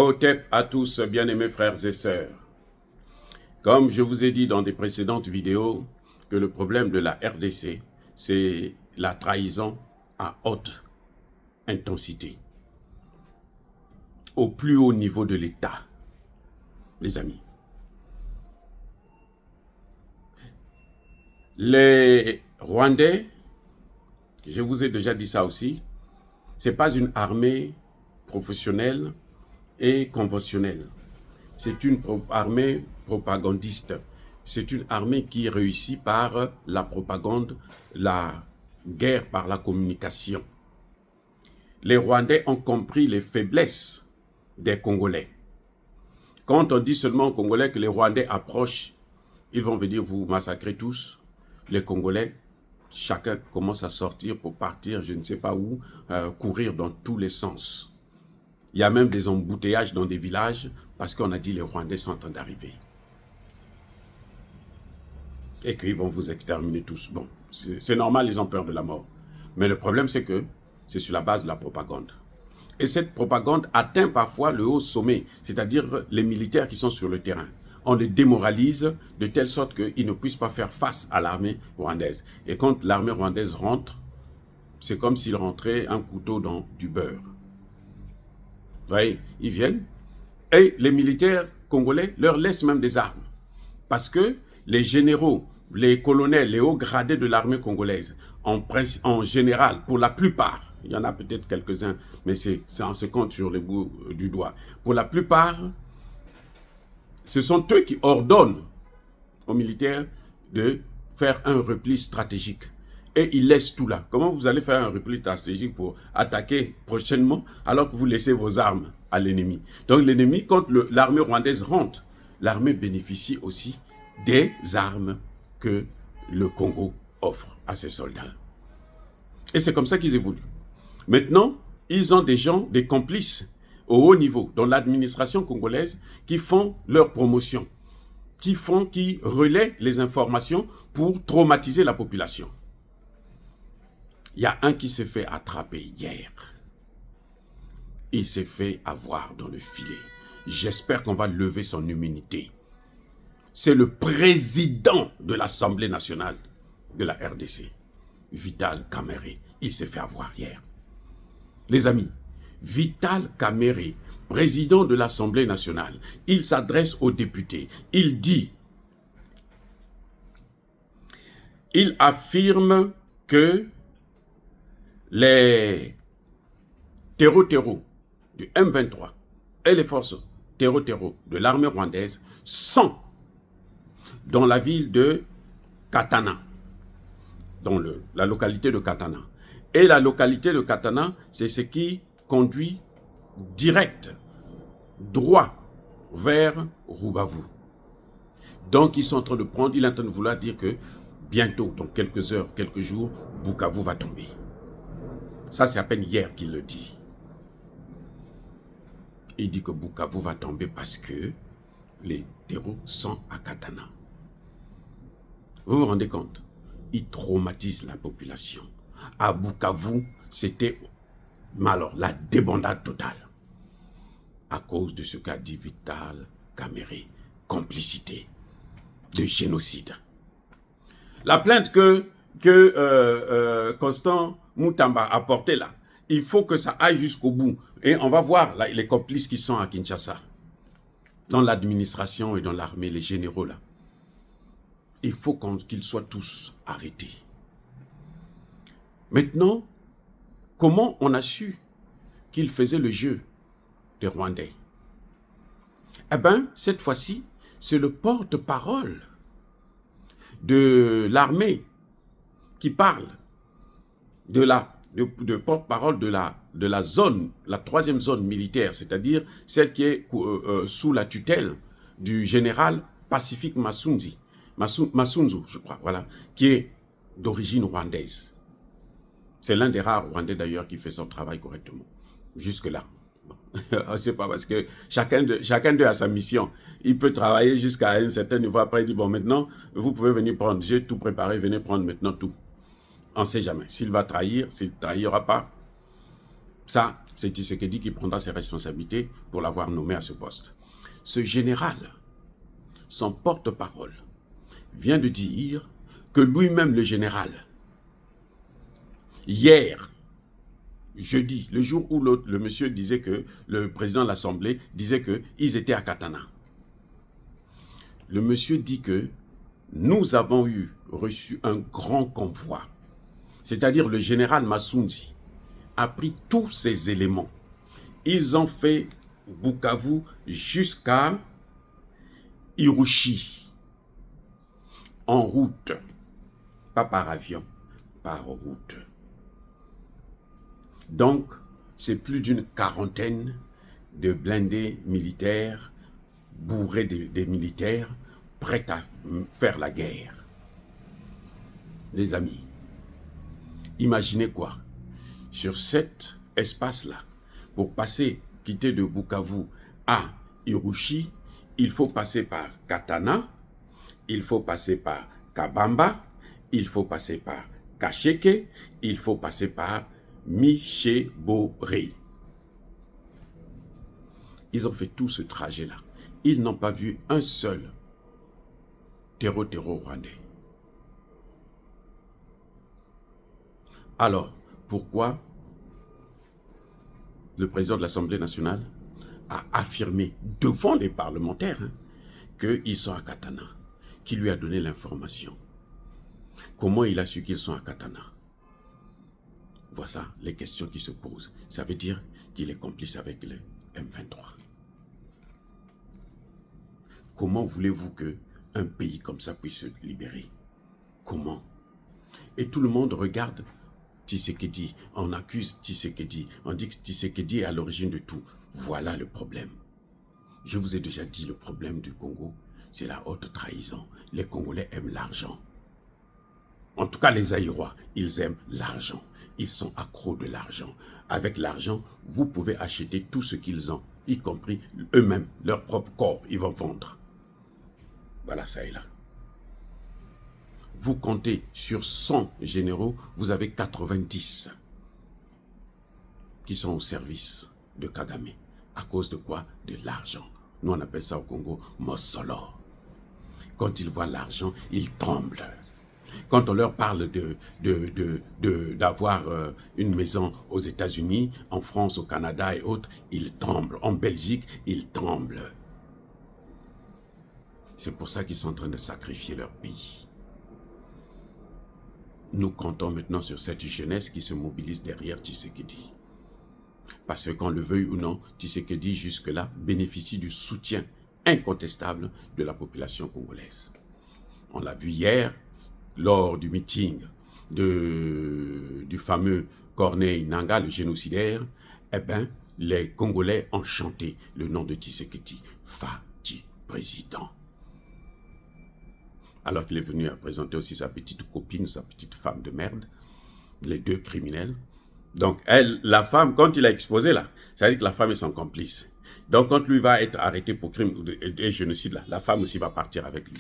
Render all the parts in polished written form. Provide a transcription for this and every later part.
Hotep à tous, bien-aimés frères et sœurs. Comme je vous ai dit dans des précédentes vidéos, que le problème de la RDC, c'est la trahison à haute intensité, au plus haut niveau de l'État, les amis. Les Rwandais, je vous ai déjà dit ça aussi, ce n'est pas une armée professionnelle et conventionnelle. C'est une armée propagandiste. C'est une armée qui réussit par la propagande, la guerre par la communication. Les Rwandais ont compris les faiblesses des Congolais. Quand on dit seulement aux Congolais que les Rwandais approchent, ils vont venir vous massacrer tous. Les Congolais, chacun commence à sortir pour partir, je ne sais pas où, courir dans tous les sens. Il y a même des embouteillages dans des villages parce qu'on a dit les Rwandais sont en train d'arriver. Et qu'ils vont vous exterminer tous. Bon, c'est normal, ils ont peur de la mort. Mais le problème, c'est que c'est sur la base de la propagande. Et cette propagande atteint parfois le haut sommet, c'est-à-dire les militaires qui sont sur le terrain. On les démoralise de telle sorte qu'ils ne puissent pas faire face à l'armée rwandaise. Et quand l'armée rwandaise rentre, c'est comme s'ils rentraient un couteau dans du beurre. Vous voyez, ils viennent et les militaires congolais leur laissent même des armes. Parce que les généraux, les colonels, les hauts gradés de l'armée congolaise, en général, pour la plupart, il y en a peut-être quelques-uns, mais ça se compte sur le bout du doigt. Pour la plupart, ce sont eux qui ordonnent aux militaires de faire un repli stratégique. Et ils laissent tout là. Comment vous allez faire un repli stratégique pour attaquer prochainement alors que vous laissez vos armes à l'ennemi? Donc l'ennemi, quand l'armée rwandaise rentre, l'armée bénéficie aussi des armes que le Congo offre à ses soldats. Et c'est comme ça qu'ils évoluent. Maintenant, ils ont des gens, des complices au haut niveau, dans l'administration congolaise, qui font leur promotion, qui relaient les informations pour traumatiser la population. Il y a un qui s'est fait attraper hier. Il s'est fait avoir dans le filet. J'espère qu'on va lever son immunité. C'est le président de l'Assemblée nationale de la RDC, Vital Kamerhe. Il s'est fait avoir hier. Les amis, Vital Kamerhe, président de l'Assemblée nationale, il s'adresse aux députés. Il dit, il affirme que les terreaux du M23 et les forces terreaux de l'armée rwandaise sont dans la ville de Katana, dans la localité de Katana. Et la localité de Katana, c'est ce qui conduit direct, droit, vers Rubavu. Donc, ils sont en train de prendre, il est en train de vouloir dire que bientôt, dans quelques heures, quelques jours, Bukavu va tomber. Ça, c'est à peine hier qu'il le dit. Il dit que Bukavu va tomber parce que les terreaux sont à Katana. Vous vous rendez compte? Il traumatise la population. À Bukavu, c'était alors la débandade totale. À cause de ce qu'a dit Vital Kamerhe, complicité de génocide. La plainte que Constant Mutamba a portée là, il faut que ça aille jusqu'au bout. Et on va voir là, les complices qui sont à Kinshasa, dans l'administration et dans l'armée, les généraux là. Il faut qu'ils soient tous arrêtés. Maintenant, comment on a su qu'il faisait le jeu des Rwandais? Eh bien, cette fois-ci, c'est le porte-parole de l'armée qui parle de porte-parole de la zone, la troisième zone militaire, c'est-à-dire celle qui est sous la tutelle du général Pacifique Masunzu, je crois, voilà, qui est d'origine rwandaise. C'est l'un des rares Rwandais d'ailleurs qui fait son travail correctement. Jusque-là. C'est pas parce que chacun d'eux a sa mission. Il peut travailler jusqu'à un certain niveau. Après, il dit, bon, maintenant, vous pouvez venir prendre. J'ai tout préparé, venez prendre maintenant tout. On ne sait jamais. S'il va trahir, s'il ne trahira pas, Ça, c'est Tshisekedi qui prendra ses responsabilités pour l'avoir nommé à ce poste. Ce général, son porte-parole, vient de dire que lui-même, le général, hier, jeudi, le jour où le monsieur disait que, le président de l'Assemblée disait qu'ils étaient à Katana. Le monsieur dit que nous avons reçu un grand convoi, c'est-à-dire le général Massounzi a pris tous ces éléments. Ils ont fait Bukavu jusqu'à Hiroshi, en route, pas par avion, par route. Donc, c'est plus d'une quarantaine de blindés militaires, bourrés des militaires, prêts à faire la guerre. Les amis, imaginez quoi? Sur cet espace-là, pour quitter de Bukavu à Hiroshi, il faut passer par Katana, il faut passer par Kabamba, il faut passer par Kasheke, il faut passer par Michebore. Ils ont fait tout ce trajet-là. Ils n'ont pas vu un seul terreau rwandais. Alors, pourquoi le président de l'Assemblée nationale a affirmé devant les parlementaires qu'ils sont à Katana? Qui lui a donné l'information? Comment il a su qu'ils sont à Katana? Voilà les questions qui se posent. Ça veut dire qu'il est complice avec le M23. Comment voulez-vous qu'un pays comme ça puisse se libérer? Comment? Et tout le monde regarde Tshisekedi, on accuse Tshisekedi, on dit que Tshisekedi est à l'origine de tout. Voilà le problème. Je vous ai déjà dit, le problème du Congo, c'est la haute trahison. Les Congolais aiment l'argent. En tout cas, les Zaïrois, ils aiment l'argent. Ils sont accros de l'argent. Avec l'argent, vous pouvez acheter tout ce qu'ils ont, y compris eux-mêmes, leur propre corps, ils vont vendre. Voilà, ça est là. Vous comptez sur 100 généraux, vous avez 90 qui sont au service de Kagame. À cause de quoi? De l'argent. Nous, on appelle ça au Congo, Mossolo. Quand ils voient l'argent, ils tremblent. Quand on leur parle d'avoir une maison aux États-Unis, en France, au Canada et autres, ils tremblent. En Belgique, ils tremblent. C'est pour ça qu'ils sont en train de sacrifier leur pays. Nous comptons maintenant sur cette jeunesse qui se mobilise derrière Tshisekedi. Parce que qu'on le veuille ou non, Tshisekedi jusque-là bénéficie du soutien incontestable de la population congolaise. On l'a vu hier, lors du meeting du fameux Corneille Nangaa, le génocidaire, eh bien, les Congolais ont chanté le nom de Tshisekedi, Fati président. Alors qu'il est venu à présenter aussi sa petite copine, sa petite femme de merde, les deux criminels. Donc, elle, la femme, quand il a exposé là, ça veut dire que la femme est son complice. Donc, quand lui va être arrêté pour crime et génocide là, la femme aussi va partir avec lui.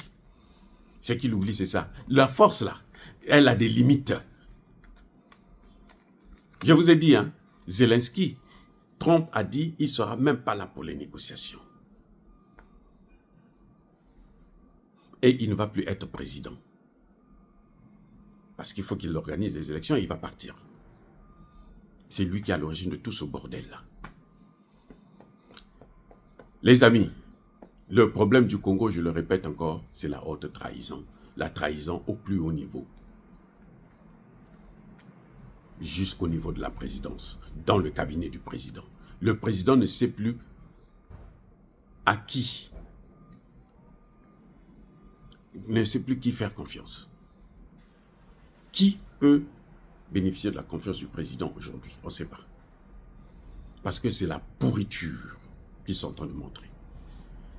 Ce qu'il oublie, c'est ça. La force là, elle a des limites. Je vous ai dit, Zelensky, Trump a dit, il ne sera même pas là pour les négociations. Et il ne va plus être président. Parce qu'il faut qu'il organise les élections et il va partir. C'est lui qui est à l'origine de tout ce bordel-là. Les amis, le problème du Congo, je le répète encore, c'est la haute trahison. La trahison au plus haut niveau. Jusqu'au niveau de la présidence, dans le cabinet du président. Le président ne sait plus à qui, ne sait plus qui faire confiance. Qui peut bénéficier de la confiance du président aujourd'hui? On ne sait pas. Parce que c'est la pourriture qu'ils sont en train de montrer.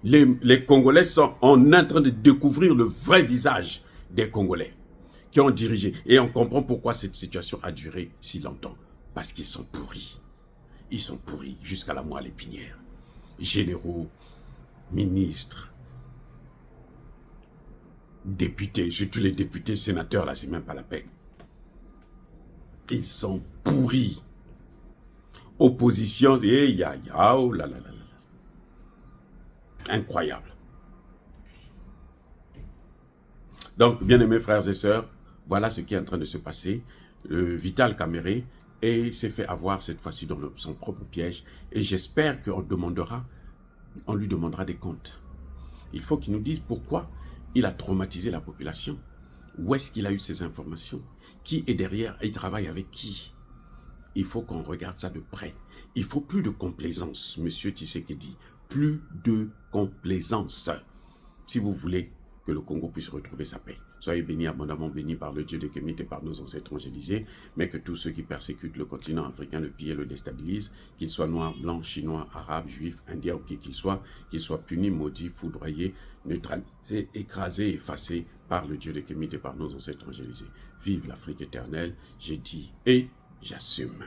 Les Congolais sont en train de découvrir le vrai visage des Congolais qui ont dirigé. Et on comprend pourquoi cette situation a duré si longtemps. Parce qu'ils sont pourris. Ils sont pourris jusqu'à la moelle épinière. Généraux, ministres, députés, surtout les députés, sénateurs, là, c'est même pas la peine. Ils sont pourris. opposition, et oh là là là là. Incroyable. Donc, bien-aimés frères et sœurs, voilà ce qui est en train de se passer. Vital Kamere s'est fait avoir cette fois-ci dans son propre piège. Et j'espère qu'on lui demandera des comptes. Il faut qu'il nous dise pourquoi il a traumatisé la population. Où est-ce qu'il a eu ces informations? Qui est derrière? Il travaille avec qui? Il faut qu'on regarde ça de près. Il faut plus de complaisance, monsieur Tshisekedi. Plus de complaisance. Si vous voulez que le Congo puisse retrouver sa paix. Soyez bénis, abondamment bénis par le Dieu de Kémite et par nos ancêtres angélisés, mais que tous ceux qui persécutent le continent africain, le pillent et le déstabilisent, qu'ils soient noirs, blancs, chinois, arabes, juifs, indiens ou qui qu'ils soient punis, maudits, foudroyés, neutralisés, écrasés, effacés par le Dieu de Kémite et par nos ancêtres angélisés. Vive l'Afrique éternelle, j'ai dit et j'assume.